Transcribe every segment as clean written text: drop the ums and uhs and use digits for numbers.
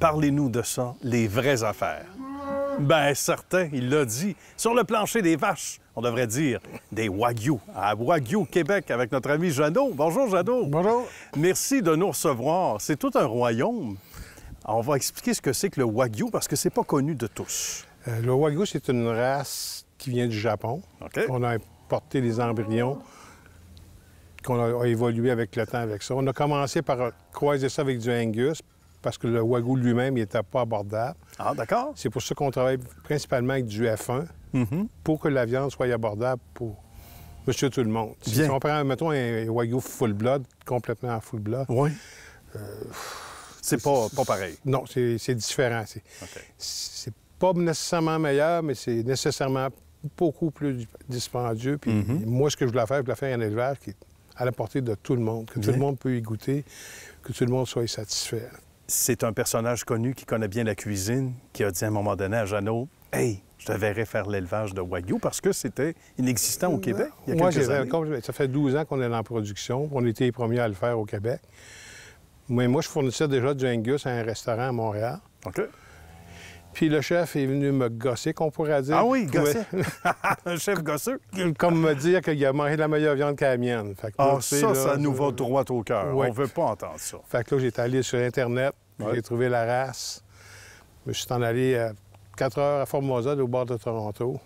Parlez-nous de ça, les vraies affaires. Ben certain, il l'a dit. Sur le plancher des vaches, on devrait dire des Wagyu, à Wagyu, Québec, avec notre ami Jeannot. Bonjour, Jeannot. Bonjour. Merci de nous recevoir. C'est tout un royaume. On va expliquer ce que c'est que le Wagyu, parce que c'est pas connu de tous. Le Wagyu, c'est une race qui vient du Japon. OK. On a importé des embryons qu'on a évolué avec le temps avec ça. On a commencé par croiser ça avec du Angus, parce que le Wagyu lui-même, il n'était pas abordable. Ah, d'accord. C'est pour ça qu'on travaille principalement avec du F1, pour que la viande soit abordable pour monsieur tout le monde. Bien. Si on prend, mettons, un Wagyu full blood, complètement en full blood, Oui. C'est pas pareil. non, c'est différent. OK. C'est pas nécessairement meilleur, mais c'est nécessairement beaucoup plus dispendieux. Puis moi, ce que je voulais faire un élevage qui est à la portée de tout le monde, que tout le monde peut y goûter, que tout le monde soit satisfait. C'est un personnage connu qui connaît bien la cuisine, qui a dit à un moment donné à Jeannot, « Hey, je te verrais faire l'élevage de Wagyu » parce que c'était inexistant au Québec il y a quelques années. Ça fait 12 ans qu'on est en production. On était les premiers à le faire au Québec. Mais moi, je fournissais déjà du Angus à un restaurant à Montréal. OK. Puis le chef est venu me gosser, qu'on pourrait dire. Ah oui, gosser. Un chef gosseux. Comme me dire qu'il a mangé de la meilleure viande que la mienne. Fait que là, Ah, ça nous va droit au cœur. Ouais. On veut pas entendre ça. Fait que là, j'étais allé sur Internet, j'ai trouvé la race. Je suis en allé 4 heures à Formosa, au bord de Toronto.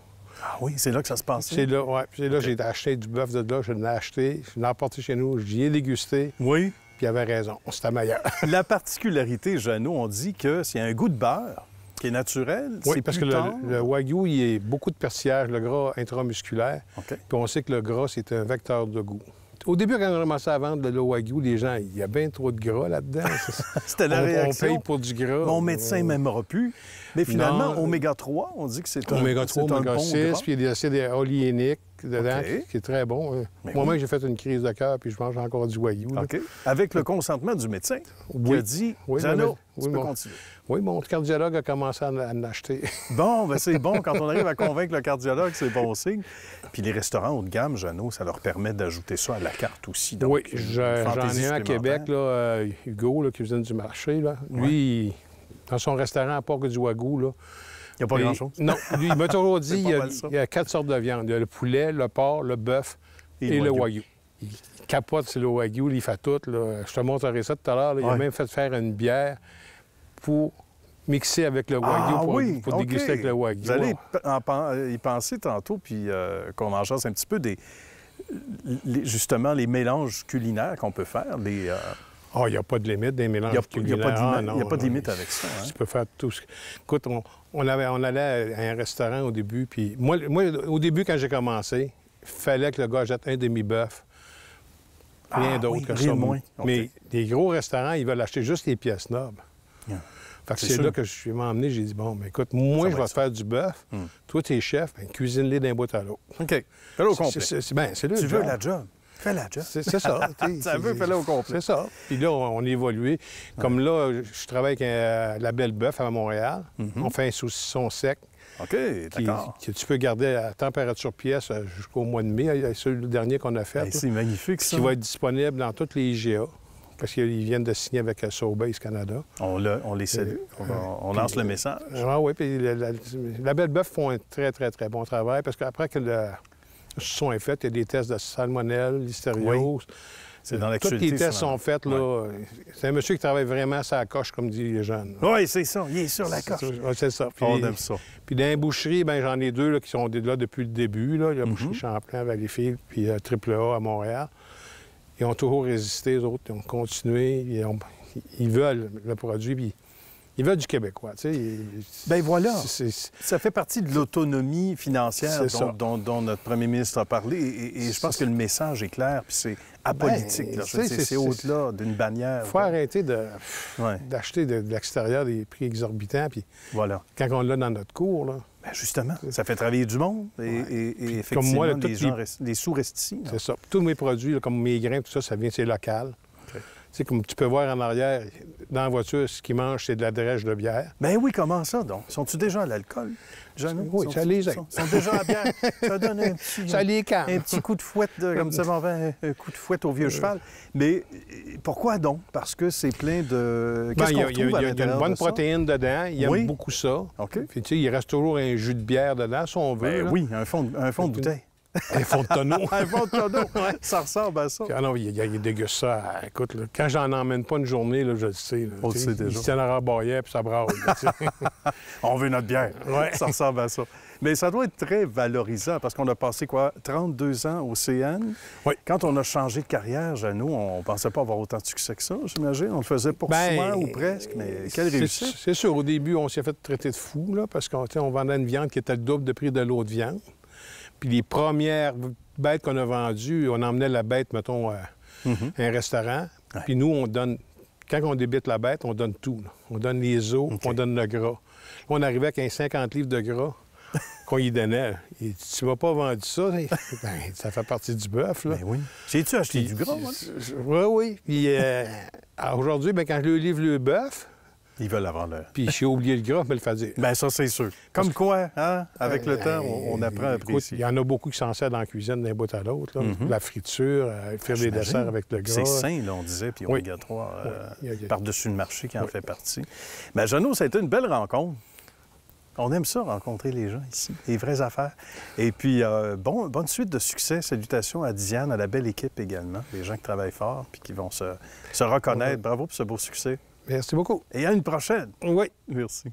Ah oui, c'est là que ça se passe. C'est là, ouais. C'est là que j'ai acheté du bœuf de là, je l'ai acheté, je l'ai emporté chez nous, j'y ai dégusté, Oui. puis il avait raison, c'était meilleur. La particularité, Jeannot, on dit que c'est un goût de beurre qui est naturel. Oui, c'est parce que plus tendre. le Wagyu, il y a beaucoup de persillage, le gras intramusculaire. OK. Puis on sait que le gras, c'est un vecteur de goût. Au début, quand on a commencé à vendre le Wagyu, les gens, il y a bien trop de gras là-dedans. C'était la réaction. On paye pour du gras. Mon médecin m'aimera plus. Mais finalement, Non. oméga 3, on dit que c'est un Oméga c'est 3, un oméga bon 6, gras. puis il y a des acides oléiniques dedans, OK. qui est très bon. Mais Moi-même, oui. j'ai fait une crise de cœur, puis je mange encore du Wagyu. là. OK. Avec le consentement du médecin qui Oui. a dit, Oui, Jeannot, oui, tu peux bon. continuer. Oui, mon cardiologue a commencé à en acheter. Bon, ben c'est bon. Quand on arrive à convaincre le cardiologue, c'est bon signe. Puis les restaurants haut de gamme, Jeannot, ça leur permet d'ajouter ça à la carte aussi. Donc, Oui, une j'en fantaisie ai un à Québec, supplémentaire. là, Hugo, là, qui vient du marché. Là. Lui, dans son restaurant, à part que du Wagyu, là, Il n'y a pas et- grand-chose. Non, lui, il m'a toujours dit C'est pas il y, a, mal ça. il y a 4 sortes de viande. Il y a le poulet, le porc, le bœuf et le Wagyu. Il capote sur le Wagyu, il fait tout. Là. Je te montrerai ça tout à l'heure. là. Il a Ouais. même fait faire une bière pour mixer avec le Wagyu, pour OK. déguster avec le Wagyu. Vous allez y penser tantôt, puis qu'on en chasse un petit peu justement les mélanges culinaires qu'on peut faire. Ah, il n'y a pas de limite des mélanges Il n'y a pas de limite avec ça. Hein? Tu peux faire tout ce que... Écoute, on allait à un restaurant au début, puis moi, au début, quand j'ai commencé, il fallait que le gars jette un demi-bœuf. Rien d'autre oui, que rien ça. de moins. OK. Mais les gros restaurants, ils veulent acheter juste les pièces nobles. Yeah. Fait que C'est c'est sûr. là que je suis emmené, j'ai dit, bon, mais écoute, moi, Ça je va vais être te faire du bœuf. Toi, t'es chef, ben, cuisine-les d'un bout à l'autre. OK. Fais-le au complet. C'est le Tu veux job. la job? Fais la job. C'est ça. Ça veut, fais-le au complet. C'est ça. Puis là, on a évolué. Comme là, je travaille avec la Belle Bœuf à Montréal. On fait un saucisson sec OK, d'accord. que tu peux garder à température pièce jusqu'au mois de mai. C'est le dernier qu'on a fait. Hey, là, c'est magnifique, ça. qui va être disponible dans toutes les IGA. Parce qu'ils viennent de signer avec Sobeys Canada. On les salue. On lance le message. Ah oui, puis la Belle Bœuf font un très, très, très bon travail parce qu'après que le saucisson est fait, il y a des tests de salmonelle, listériose. C'est dans Tous l'actualité. les tests ça. sont faits, là. C'est un monsieur qui travaille vraiment à sa coche, comme disent les jeunes. Oui, c'est ça. Il est sur la coche. Oui, c'est ça. Puis, On aime ça. puis dans les boucheries, ben j'en ai deux là, qui sont là depuis le début. Là. Il y a la boucherie Champlain, Valleyfield, puis AAA à Montréal. Ils ont toujours résisté, les autres. Ils ont continué. Ils veulent le produit, puis ils veulent du québécois. Tu sais. Ben voilà. C'est- Ça fait partie de l'autonomie financière C'est ça. dont notre premier ministre a parlé. Et je pense que le message est clair, puis c'est apolitique. Ben, là. tu sais, C'est au-delà d'une bannière. Il faut arrêter Ouais. d'acheter de l'extérieur des prix exorbitants. Puis Voilà. quand on l'a dans notre cours, là, Ben justement, ça fait travailler du monde. Et effectivement, moi, là, les toutes gens les sous restent ici. là. c'est ça. Tous mes produits, là, comme mes grains, tout ça, ça vient, c'est local. OK. sais, comme tu peux voir en arrière, dans la voiture, ce qu'ils mangent, c'est de la drèche de bière. Ben oui, comment ça, donc? Sont-tu déjà à l'alcool, Jeannot? Oui, ça les aide. Sont déjà à la bière. Ça donne un petit... Ça les calme. Un petit coup de fouette, comme ça, un coup de fouette au vieux cheval. Mais pourquoi donc? Parce que c'est plein de... Qu'est-ce qu'on retrouve à Il y a une bonne protéine dedans. Il aime beaucoup ça. OK. Puis, tu sais, il reste toujours un jus de bière dedans, si on veut. Ben oui, un fond de bouteille. Un fond de tonneau. Un fond de tonneau, ça ressemble à ça. Ah non, il déguste ça. Écoute, là, quand j'en emmène pas une journée, là, je le sais. Là, on le sait déjà. Il se tient à la barrière puis ça braille. On veut notre bière. Ouais. Ça ressemble à ça. Mais ça doit être très valorisant parce qu'on a passé, 32 ans au CN. Oui. Quand on a changé de carrière, Jeannot, on pensait pas avoir autant de succès que ça, j'imagine. On le faisait pour soi ou presque, mais quelle réussite. C'est sûr, au début, on s'est fait traiter de fou, là, parce qu'on vendait une viande qui était le double de prix de l'autre viande. Puis les premières bêtes qu'on a vendues, on emmenait la bête, mettons, à un restaurant. Ouais. Puis nous, on donne... Quand on débite la bête, on donne tout. Là. On donne les os, on donne le gras. Là, on arrivait avec un 50 livres de gras qu'on y donnait. Il dit, tu m'as pas vendu ça? Ben, ça fait partie du bœuf, là. Ben oui. J'ai-tu acheté du gras, moi? Oui, oui. Puis aujourd'hui, ben, quand je lui livre le bœuf... Ils veulent avoir le... Puis j'ai oublié le gras, me le faire dire. Bien, ça, c'est sûr. Comme quoi, hein? Avec le temps, on apprend à apprécier. Il y en a beaucoup qui s'en servent dans la cuisine d'un bout à l'autre. La friture, faire des desserts avec le gras. C'est sain, là, on disait, puis oméga 3 par-dessus le marché qui en fait partie. Bien, Jeannot, ça a été une belle rencontre. On aime ça, rencontrer les gens ici, les vraies affaires. Et puis, bonne suite de succès. Salutations à Diane, à la belle équipe également, les gens qui travaillent fort puis qui vont se reconnaître. Bravo pour ce beau succès. Merci beaucoup. Et à une prochaine. Oui. Merci.